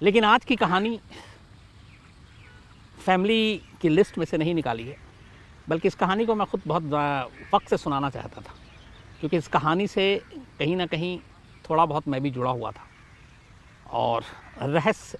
लेकिन आज की कहानी फैमिली की लिस्ट में से नहीं निकाली है, बल्कि इस कहानी को मैं खुद बहुत वक्त से सुनाना चाहता था, क्योंकि इस कहानी से कहीं ना कहीं थोड़ा बहुत मैं भी जुड़ा हुआ था और रहस्य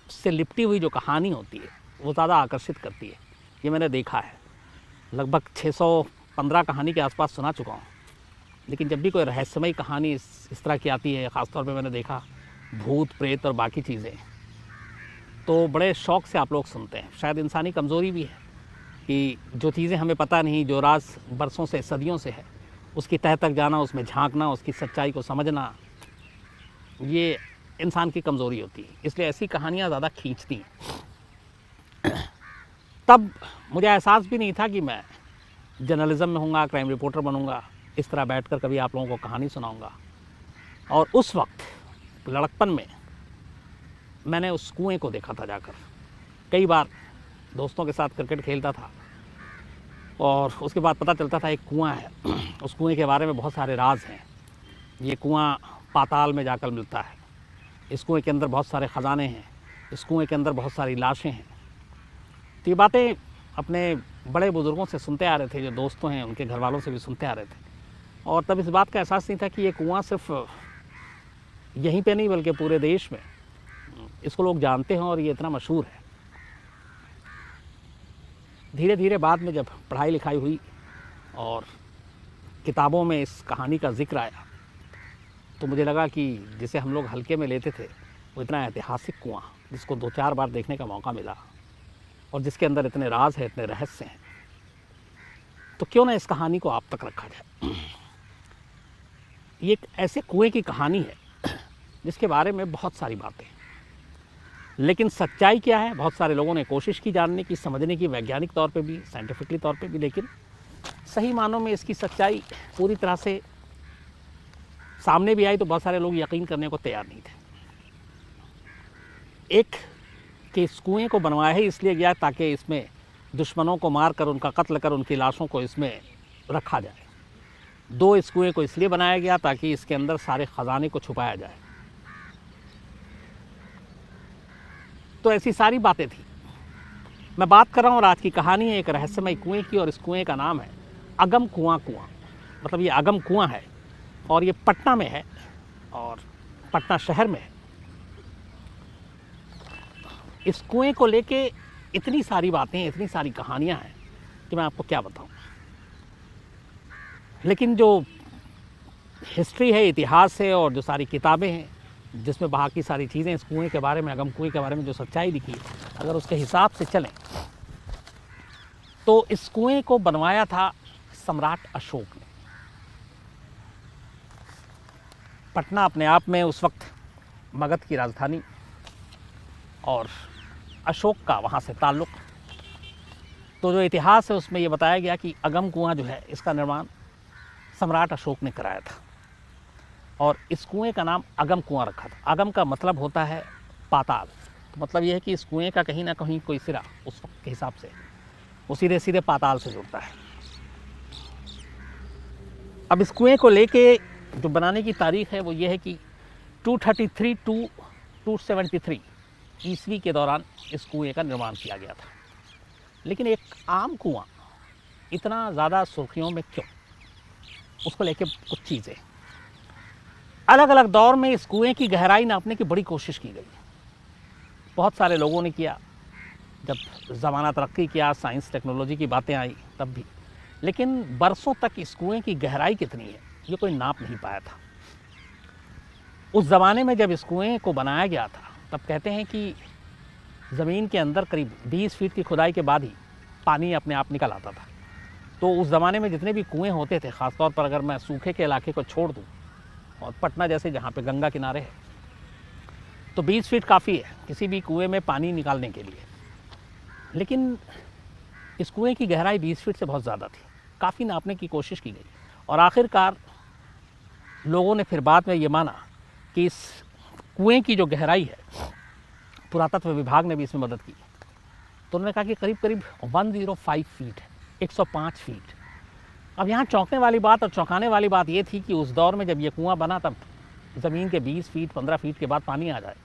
से लिपटी हुई जो कहानी होती है वो ज़्यादा आकर्षित करती है। ये मैंने देखा है, लगभग 615 कहानी के आसपास सुना चुका हूँ, लेकिन जब भी कोई रहस्यमयी कहानी इस तरह की आती है, ख़ासतौर पे मैंने देखा भूत प्रेत और बाकी चीज़ें, तो बड़े शौक़ से आप लोग सुनते हैं। शायद इंसानी कमज़ोरी भी है कि जो चीज़ें हमें पता नहीं, जो राज बरसों से सदियों से है, उसकी तह तक जाना, उसमें झांकना, उसकी सच्चाई को समझना, ये इंसान की कमज़ोरी होती है। इसलिए ऐसी कहानियाँ ज़्यादा खींचती हैं। तब मुझे एहसास भी नहीं था कि मैं जर्नलिज़म में हूँगा, क्राइम रिपोर्टर बनूँगा, इस तरह बैठकर कभी आप लोगों को कहानी सुनाऊँगा। और उस वक्त लड़कपन में मैंने उस कुएं को देखा था जाकर। कई बार दोस्तों के साथ क्रिकेट खेलता था और उसके बाद पता चलता था एक कुआं है, उस कुएं के बारे में बहुत सारे राज हैं। ये कुआं पाताल में जाकर मिलता है, इस कुएं के अंदर बहुत सारे ख़जाने हैं, इस कुएं के अंदर बहुत सारी लाशें हैं। तो ये बातें अपने बड़े बुज़ुर्गों से सुनते आ रहे थे, जो दोस्तों हैं उनके घर वालों से भी सुनते आ रहे थे। और तब इस बात का एहसास नहीं था कि ये कुआं सिर्फ यहीं पे नहीं बल्कि पूरे देश में इसको लोग जानते हैं और ये इतना मशहूर है। धीरे धीरे बाद में जब पढ़ाई लिखाई हुई और किताबों में इस कहानी का जिक्र आया, तो मुझे लगा कि जिसे हम लोग हल्के में लेते थे वो इतना ऐतिहासिक कुआं, जिसको 2-4 बार देखने का मौका मिला और जिसके अंदर इतने राज हैं, इतने रहस्य हैं, तो क्यों ना इस कहानी को आप तक रखा जाए। ये एक ऐसे कुएं की कहानी है जिसके बारे में बहुत सारी बातें, लेकिन सच्चाई क्या है, बहुत सारे लोगों ने कोशिश की जानने की, समझने की, वैज्ञानिक तौर पे भी, साइंटिफिकली तौर पे भी, लेकिन सही मानों में इसकी सच्चाई पूरी तरह से सामने भी आई तो बहुत सारे लोग यकीन करने को तैयार नहीं थे। एक कि इस कुएं को बनवाया ही इसलिए गया ताकि इसमें दुश्मनों को मार कर, उनका कत्ल कर, उनकी लाशों को इसमें रखा जाए। 2, इस कुएं को इसलिए बनाया गया ताकि इसके अंदर सारे ख़जाने को छुपाया जाए। तो ऐसी सारी बातें थी। मैं बात कर रहा हूँ, और आज की कहानी है एक रहस्यमय कुएं की, और इस कुएं का नाम है अगम कुआं। मतलब ये अगम कुआं है और ये पटना में है और पटना शहर में है। इस कुएं को लेके इतनी सारी बातें, इतनी सारी कहानियां हैं कि मैं आपको क्या बताऊं। लेकिन जो हिस्ट्री है, इतिहास है, और जो सारी किताबें हैं जिसमें बाकी सारी चीज़ें इस कुएं के बारे में, अगम कुएं के बारे में जो सच्चाई लिखी, अगर उसके हिसाब से चलें तो इस कुएं को बनवाया था सम्राट अशोक ने। पटना अपने आप में उस वक्त मगध की राजधानी और अशोक का वहाँ से ताल्लुक़। तो जो इतिहास है उसमें ये बताया गया कि अगम कुआं जो है, इसका निर्माण सम्राट अशोक ने कराया था और इस कुएं का नाम अगम कुआं रखा था। अगम का मतलब होता है पाताल। तो मतलब ये है कि इस कुएं का कहीं ना कहीं कोई सिरा उस वक्त के हिसाब से वो सीधे सीधे पाताल से जुड़ता है। अब इस कुएं को लेके जो बनाने की तारीख है वो ये है कि 233 to 273 ईस्वी के दौरान इस कुएं का निर्माण किया गया था। लेकिन एक आम कुआं इतना ज़्यादा सुर्खियों में क्यों, उसको लेके कुछ चीज़ें। अलग अलग दौर में इस कुएं की गहराई नापने की बड़ी कोशिश की गई, बहुत सारे लोगों ने किया। जब ज़माना तरक्की किया, साइंस टेक्नोलॉजी की बातें आई तब भी, लेकिन बरसों तक इस कुएं की गहराई कितनी है ये कोई नाप नहीं पाया था। उस ज़माने में जब इस कुएं को बनाया गया था तब कहते हैं कि ज़मीन के अंदर करीब 20 फीट की खुदाई के बाद ही पानी अपने आप निकल आता था। तो उस ज़माने में जितने भी कुएं होते थे, ख़ासतौर पर अगर मैं सूखे के इलाके को छोड़ दूँ और पटना जैसे जहाँ पे गंगा किनारे है, तो 20 फीट काफ़ी है किसी भी कुएं में पानी निकालने के लिए। लेकिन इस कुएं की गहराई 20 फीट से बहुत ज़्यादा थी। काफ़ी नापने की कोशिश की गई और आखिरकार लोगों ने फिर बाद में ये माना कि इस कुएं की जो गहराई है, पुरातत्व विभाग ने भी इसमें मदद की, तो उन्होंने कहा कि करीब करीब 105 फीट है, 105 फीट। अब यहाँ चौंकने वाली बात और चौंकाने वाली बात ये थी कि उस दौर में जब ये कुआं बना तब ज़मीन के 20 फीट 15 फीट के बाद पानी आ जाए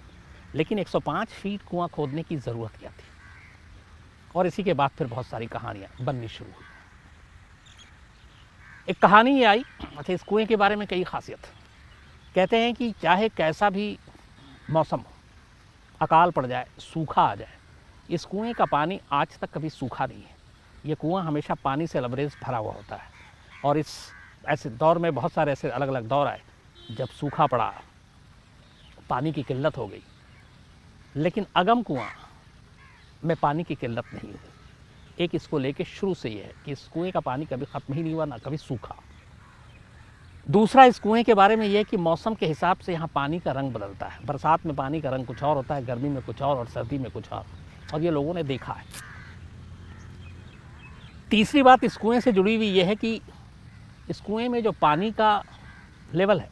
लेकिन 105 फीट कुआं खोदने की ज़रूरत क्या थी? और इसी के बाद फिर बहुत सारी कहानियाँ बननी शुरू हुई। एक कहानी ये आई, अच्छा इस कुएं के बारे में कई खासियत। कहते हैं कि चाहे कैसा भी मौसम हो, अकाल पड़ जाए, सूखा आ जाए, इस कुएं का पानी आज तक कभी सूखा नहीं है। ये कुआं हमेशा पानी से लबरेज भरा हुआ होता है। और इस ऐसे दौर में बहुत सारे ऐसे अलग अलग दौर आए जब सूखा पड़ा, पानी की किल्लत हो गई, लेकिन अगम कुआं में पानी की किल्लत नहीं हुई। एक इसको लेके शुरू से ये है कि इस कुएं का पानी कभी ख़त्म ही नहीं हुआ, ना कभी सूखा। दूसरा, इस कुएं के बारे में यह है कि मौसम के हिसाब से यहाँ पानी का रंग बदलता है। बरसात में पानी का रंग कुछ और होता है, गर्मी में कुछ और सर्दी में कुछ और ये लोगों ने देखा है। तीसरी बात इस कुएं से जुड़ी हुई यह है कि इस कुएं में जो पानी का लेवल है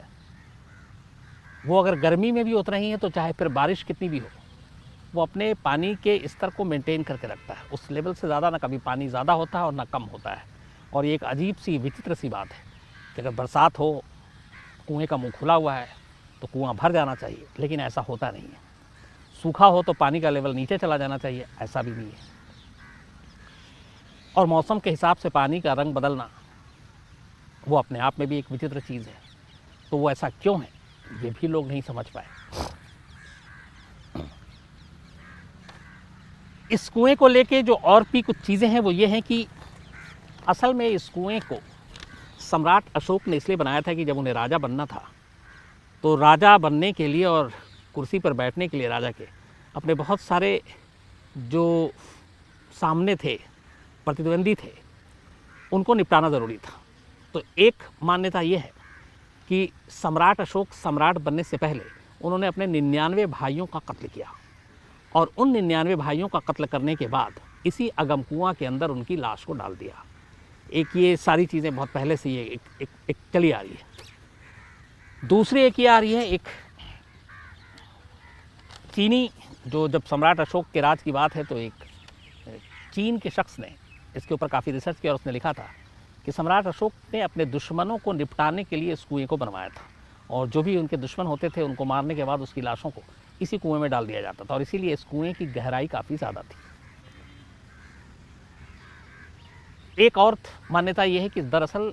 वो अगर गर्मी में भी उतना ही है तो चाहे फिर बारिश कितनी भी हो, वो अपने पानी के स्तर को मेंटेन करके रखता है। उस लेवल से ज़्यादा ना कभी पानी ज़्यादा होता है और ना कम होता है। और ये एक अजीब सी विचित्र सी बात है कि अगर बरसात हो, कुएं का मुंह खुला हुआ है तो कुआं भर जाना चाहिए, लेकिन ऐसा होता नहीं है। सूखा हो तो पानी का लेवल नीचे चला जाना चाहिए, ऐसा भी नहीं है। और मौसम के हिसाब से पानी का रंग बदलना वो अपने आप में भी एक विचित्र चीज़ है। तो वो ऐसा क्यों है, ये भी लोग नहीं समझ पाए। इस कुएं को लेके जो और भी कुछ चीज़ें हैं वो ये हैं कि असल में इस कुएं को सम्राट अशोक ने इसलिए बनाया था कि जब उन्हें राजा बनना था तो राजा बनने के लिए और कुर्सी पर बैठने के लिए राजा के अपने बहुत सारे जो सामने थे, प्रतिद्वंदी थे, उनको निपटाना ज़रूरी था। तो एक मान्यता ये है कि सम्राट अशोक सम्राट बनने से पहले उन्होंने अपने 99 भाइयों का कत्ल किया और उन 99 भाइयों का कत्ल करने के बाद इसी अगम कुआं के अंदर उनकी लाश को डाल दिया। एक ये सारी चीज़ें बहुत पहले से ये एक चली आ रही है। दूसरी एक ये आ रही है, एक चीनी, जो जब सम्राट अशोक के राज की बात है तो एक चीन के शख्स ने इसके ऊपर काफ़ी रिसर्च किया और उसने लिखा था कि सम्राट अशोक ने अपने दुश्मनों को निपटाने के लिए इस कुएं को बनवाया था और जो भी उनके दुश्मन होते थे उनको मारने के बाद उसकी लाशों को इसी कुएं में डाल दिया जाता था और इसीलिए इस कुएं की गहराई काफ़ी ज़्यादा थी। एक और मान्यता यह है कि दरअसल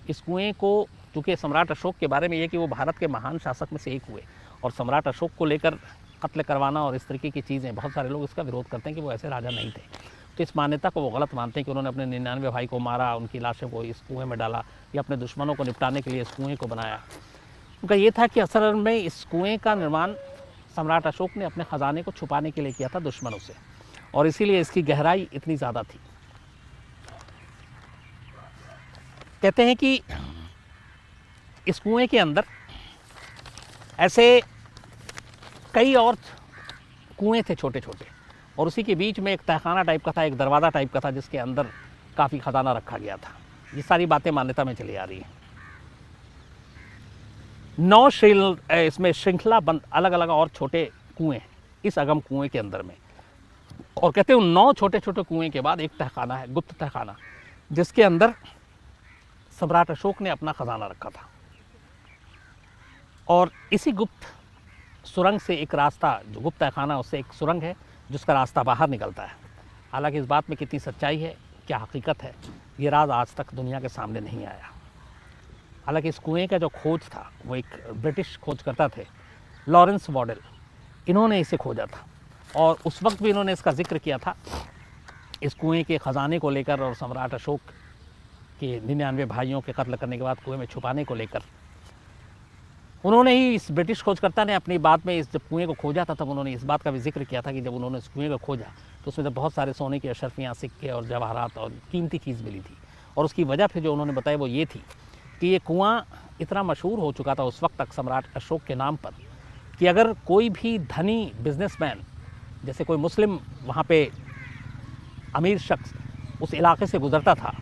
इस कुएं को, चूँकि सम्राट अशोक के बारे में यह कि वो भारत के महान शासक में से एक हुए और सम्राट अशोक को लेकर कत्ल करवाना और इस तरीके की चीज़ें, बहुत सारे लोग इसका विरोध करते हैं कि वो ऐसे राजा नहीं थे। तो इस मान्यता को वो गलत मानते हैं कि उन्होंने अपने 99 भाई को मारा, उनकी लाशों को इस कुएं में डाला या अपने दुश्मनों को निपटाने के लिए इस कुएं को बनाया। उनका ये था कि असल में इस कुएं का निर्माण सम्राट अशोक ने अपने ख़जाने को छुपाने के लिए किया था दुश्मनों से और इसीलिए इसकी गहराई इतनी ज़्यादा थी। कहते हैं कि इस कुएं के अंदर ऐसे कई और कुएं थे छोटे छोटे और उसी के बीच में एक तहखाना टाइप का था, एक दरवाज़ा टाइप का था जिसके अंदर काफ़ी ख़जाना रखा गया था। ये सारी बातें मान्यता में चली आ रही हैं। 9 इसमें श्रृंखला बंद अलग अलग और छोटे कुएं इस अगम कुएं के अंदर में, और कहते हैं उन 9 छोटे छोटे कुएं के बाद एक तहखाना है, गुप्त तहखाना, जिसके अंदर सम्राट अशोक ने अपना ख़जाना रखा था। और इसी गुप्त सुरंग से एक रास्ता, जो गुप्त तहखाना उससे एक सुरंग है जिसका रास्ता बाहर निकलता है। हालांकि इस बात में कितनी सच्चाई है, क्या हकीकत है, ये राज आज तक दुनिया के सामने नहीं आया। हालांकि इस कुएं का जो खोज था वो एक ब्रिटिश खोजकर्ता थे, लॉरेंस वॉडेल, इन्होंने इसे खोजा था और उस वक्त भी इन्होंने इसका जिक्र किया था इस कुएं के ख़जाने को लेकर और सम्राट अशोक के 99 भाइयों के कत्ल करने के बाद कुएं में छुपाने को लेकर। उन्होंने ही, इस ब्रिटिश खोजकर्ता ने अपनी बात में इस जब कुएं को खोजा था तब उन्होंने इस बात का भी जिक्र किया था कि जब उन्होंने इस कुएं को खोजा तो उसमें जब बहुत सारे सोने की अशरफियाँ, सिक्के और जवाहरात और कीमती चीज़ मिली थी। और उसकी वजह फिर जो उन्होंने बताया वो ये थी कि ये कुआं इतना मशहूर हो चुका था उस वक्त तक सम्राट अशोक के नाम पर कि अगर कोई भी धनी बिजनेसमैन, जैसे कोई मुस्लिम वहाँ पे अमीर शख्स उस इलाके से गुज़रता था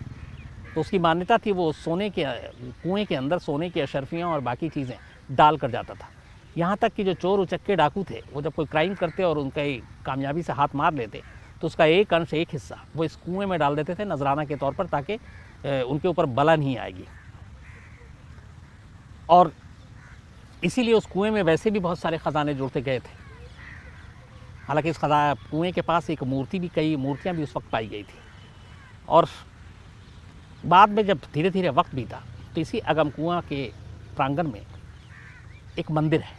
तो उसकी मान्यता थी वो सोने के कुएं के अंदर सोने की अशरफियाँ और बाकी चीज़ें डाल कर जाता था। यहाँ तक कि जो चोर उचक्के डाकू थे वो जब कोई क्राइम करते और उनका कामयाबी से हाथ मार लेते तो उसका एक अंश, एक हिस्सा वो इस कुएं में डाल देते थे नजराना के तौर पर, ताकि उनके ऊपर बला नहीं आएगी। और इसीलिए उस कुएं में वैसे भी बहुत सारे ख़जाने जुड़ते गए थे। हालांकि इस कुएँ के पास एक मूर्ति भी, कई मूर्तियाँ भी उस वक्त पाई गई थी। और बाद में जब धीरे धीरे वक्त बीता तो इसी अगम कुआँ के प्रांगण में एक मंदिर है,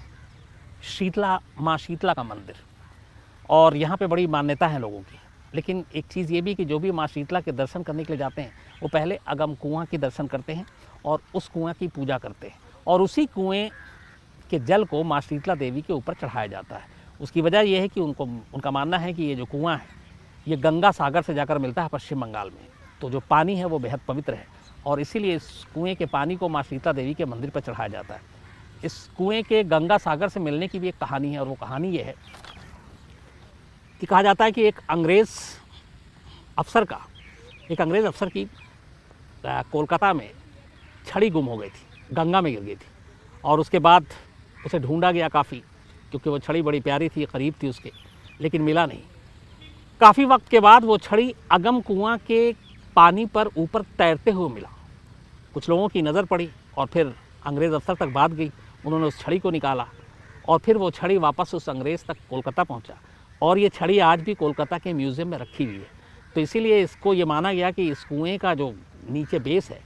शीतला, माँ शीतला का मंदिर। और यहाँ पे बड़ी मान्यता है लोगों की। लेकिन एक चीज़ ये भी कि जो भी माँ शीतला के दर्शन करने के लिए जाते हैं वो पहले अगम कुआँ के दर्शन करते हैं और उस कुआँ की पूजा करते हैं, और उसी कुएँ के जल को माँ शीतला देवी के ऊपर चढ़ाया जाता है। उसकी वजह यह है कि उनका मानना है कि ये जो कुआँ है ये गंगा सागर से जाकर मिलता है पश्चिम बंगाल में, तो जो पानी है वो बेहद पवित्र है, और इसीलिए इस कुएँ के पानी को माँ शीतला देवी के मंदिर पर चढ़ाया जाता है। इस कुएँ के गंगा सागर से मिलने की भी एक कहानी है, और वो कहानी ये है कि कहा जाता है कि एक अंग्रेज़ अफ़सर की कोलकाता में छड़ी गुम हो गई थी, गंगा में गिर गई थी, और उसके बाद उसे ढूंढा गया काफ़ी, क्योंकि वो छड़ी बड़ी प्यारी थी, करीब थी उसके, लेकिन मिला नहीं। काफ़ी वक्त के बाद वो छड़ी अगम कुआँ के पानी पर ऊपर तैरते हुए मिला। कुछ लोगों की नज़र पड़ी और फिर अंग्रेज़ अफ़सर तक बात गई, उन्होंने उस छड़ी को निकाला और फिर वो छड़ी वापस उस अंग्रेज़ तक कोलकाता पहुंचा, और ये छड़ी आज भी कोलकाता के म्यूज़ियम में रखी हुई है। तो इसीलिए इसको ये माना गया कि इस कुएँ का जो नीचे बेस है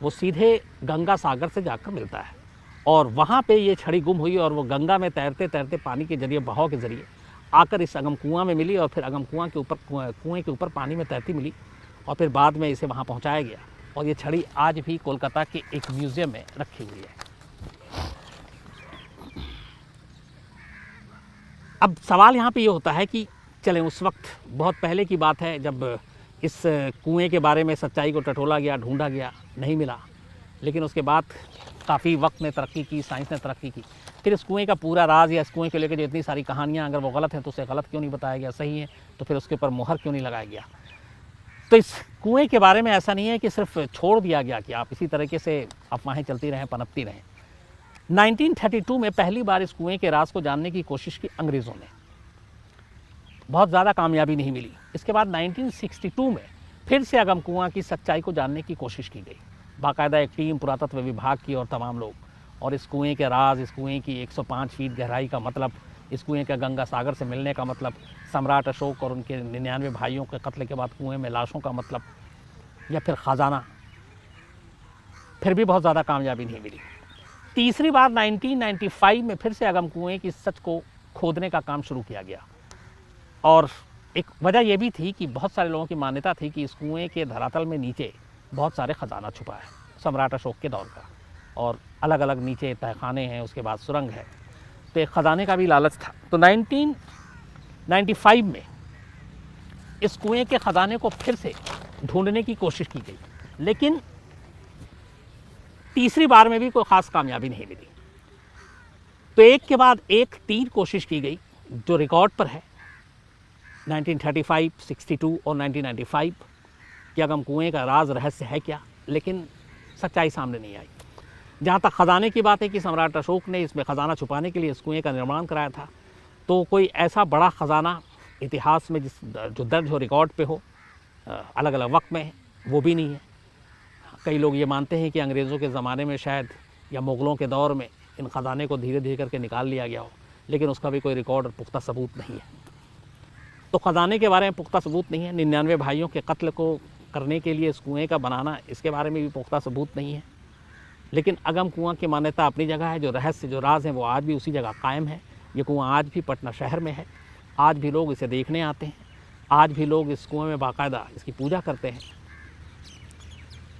वो सीधे गंगा सागर से जाकर मिलता है, और वहाँ पे ये छड़ी गुम हुई और वो गंगा में तैरते तैरते पानी के जरिए, बहाव के ज़रिए आकर इस अगम कुआँ में मिली, और फिर अगम कुएँ के ऊपर पानी में तैरती मिली, और फिर बाद में इसे वहाँ पहुँचाया गया, और ये छड़ी आज भी कोलकाता के एक म्यूज़ियम में रखी हुई है। अब सवाल यहाँ पे ये होता है कि चलें, उस वक्त बहुत पहले की बात है जब इस कुएँ के बारे में सच्चाई को टटोला गया, ढूंढा गया, नहीं मिला, लेकिन उसके बाद काफ़ी वक्त ने तरक्की की, साइंस ने तरक्की की, फिर इस कुएँ का पूरा राज या इस कुएँ को लेकर जो इतनी सारी कहानियाँ, अगर वो गलत हैं तो उसे गलत क्यों नहीं बताया गया, सही है तो फिर उसके ऊपर मुहर क्यों नहीं लगाया गया। तो इस कुएँ के बारे में ऐसा नहीं है कि सिर्फ छोड़ दिया गया कि आप इसी तरीके से अफवाहें चलती रहें, पनपती रहें। 1932 में पहली बार इस कुएँ के राज को जानने की कोशिश की अंग्रेज़ों ने, बहुत ज़्यादा कामयाबी नहीं मिली। इसके बाद 1962 में फिर से अगम कुआँ की सच्चाई को जानने की कोशिश की गई, बाकायदा एक टीम पुरातत्व विभाग की और तमाम लोग, और इस कुएँ के राज, इस कुएँ की 105 फीट गहराई का मतलब, इस कुएँ का गंगा सागर से मिलने का मतलब, सम्राट अशोक और उनके 99 भाइयों के कत्ल के बाद कुएँ में लाशों का मतलब, या फिर ख़जाना, फिर भी बहुत ज़्यादा कामयाबी नहीं मिली। तीसरी बार 1995 में फिर से अगम कुएँ की सच को खोदने का काम शुरू किया गया, और एक वजह यह भी थी कि बहुत सारे लोगों की मान्यता थी कि इस कुएँ के धरातल में नीचे बहुत सारे ख़जाना छुपा है सम्राट अशोक के दौर का, और अलग अलग नीचे तहखाने हैं, उसके बाद सुरंग है, तो एक ख़जाने का भी लालच था। तो 1995 में इस कुएँ के ख़जाने को फिर से ढूंढने की कोशिश की गई, लेकिन तीसरी बार में भी कोई ख़ास कामयाबी नहीं मिली। तो एक के बाद एक 3 कोशिश की गई जो रिकॉर्ड पर है, 1935, 62 और 1995 कि अगम कुएँ का राज रहस्य है क्या, लेकिन सच्चाई सामने नहीं आई। जहाँ तक ख़जाने की बात है कि सम्राट अशोक ने इसमें ख़जाना छुपाने के लिए इस कुएँ का निर्माण कराया था, तो कोई ऐसा बड़ा ख़जाना इतिहास में जो दर्ज हो, रिकॉर्ड पे हो, अलग अलग वक्त में, वो भी नहीं है। कई लोग ये मानते हैं कि अंग्रेज़ों के ज़माने में शायद या मुग़लों के दौर में इन ख़जाने को धीरे धीरे करके निकाल लिया गया हो, लेकिन उसका भी कोई रिकॉर्ड और पुख्ता सबूत नहीं है। तो ख़जाने के बारे में पुख्ता सबूत नहीं है। 99 भाइयों के कत्ल को करने के लिए इस कुएँ का बनाना, इसके बारे में भी पुख्ता सबूत नहीं है। लेकिन अगम कुआँ की मान्यता अपनी जगह है, जो रहस्य, जो राज है वो आज भी उसी जगह कायम है। ये कुआँ आज भी पटना शहर में है, आज भी लोग इसे देखने आते हैं, आज भी लोग इस कुएँ में बाकायदा इसकी पूजा करते हैं,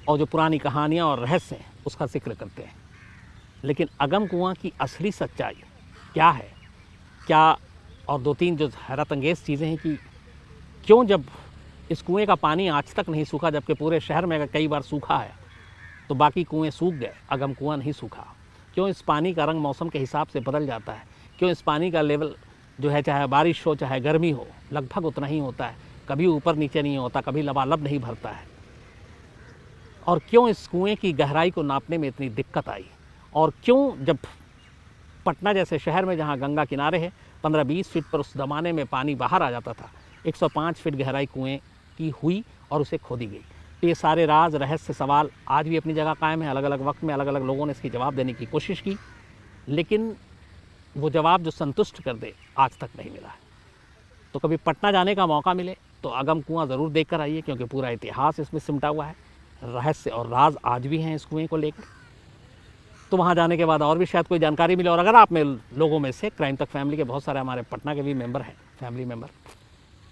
और जो पुरानी कहानियाँ और रहस्य हैं उसका जिक्र करते हैं। लेकिन अगम कुआँ की असली सच्चाई क्या है, क्या, और 2-3 जो हैरत अंगेज़ चीज़ें हैं कि क्यों जब इस कुएँ का पानी आज तक नहीं सूखा, जबकि पूरे शहर में अगर कई बार सूखा है तो बाकी कुएँ सूख गए, अगम कुआँ नहीं सूखा। क्यों इस पानी का रंग मौसम के हिसाब से बदल जाता है, क्यों इस पानी का लेवल जो है, चाहे बारिश हो चाहे गर्मी हो, लगभग उतना ही होता है, कभी ऊपर नीचे नहीं होता, कभी लबालब नहीं भरता है। और क्यों इस कुएँ की गहराई को नापने में इतनी दिक्कत आई, और क्यों जब पटना जैसे शहर में जहाँ गंगा किनारे है 15-20 फीट पर उस ज़माने में पानी बाहर आ जाता था, 105 फीट गहराई कुएँ की हुई और उसे खोदी गई। तो ये सारे राज, रहस्य, सवाल आज भी अपनी जगह कायम है। अलग अलग वक्त में अलग अलग लोगों ने इसकी जवाब देने की कोशिश की, लेकिन वो जवाब जो संतुष्ट कर दे आज तक नहीं मिला है। तो कभी पटना जाने का मौका मिले तो अगम कुआं ज़रूर देख कर आइए, क्योंकि पूरा इतिहास इसमें सिमटा हुआ है, रहस्य और राज आज भी हैं इस कुएँ को लेकर। तो वहाँ जाने के बाद और भी शायद कोई जानकारी मिले। और अगर आप में लोगों में से क्राइम तक फैमिली के बहुत सारे हमारे पटना के भी मेंबर हैं, फैमिली मेंबर,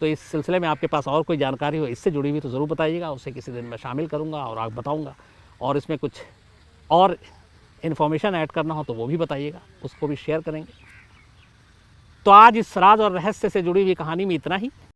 तो इस सिलसिले में आपके पास और कोई जानकारी हो इससे जुड़ी हुई तो ज़रूर बताइएगा, उसे किसी दिन मैं शामिल करूँगा और आप बताऊँगा। और इसमें कुछ और इन्फॉर्मेशन ऐड करना हो तो वो भी बताइएगा, उसको भी शेयर करेंगे। तो आज इस राज और रहस्य से जुड़ी हुई कहानी में इतना ही।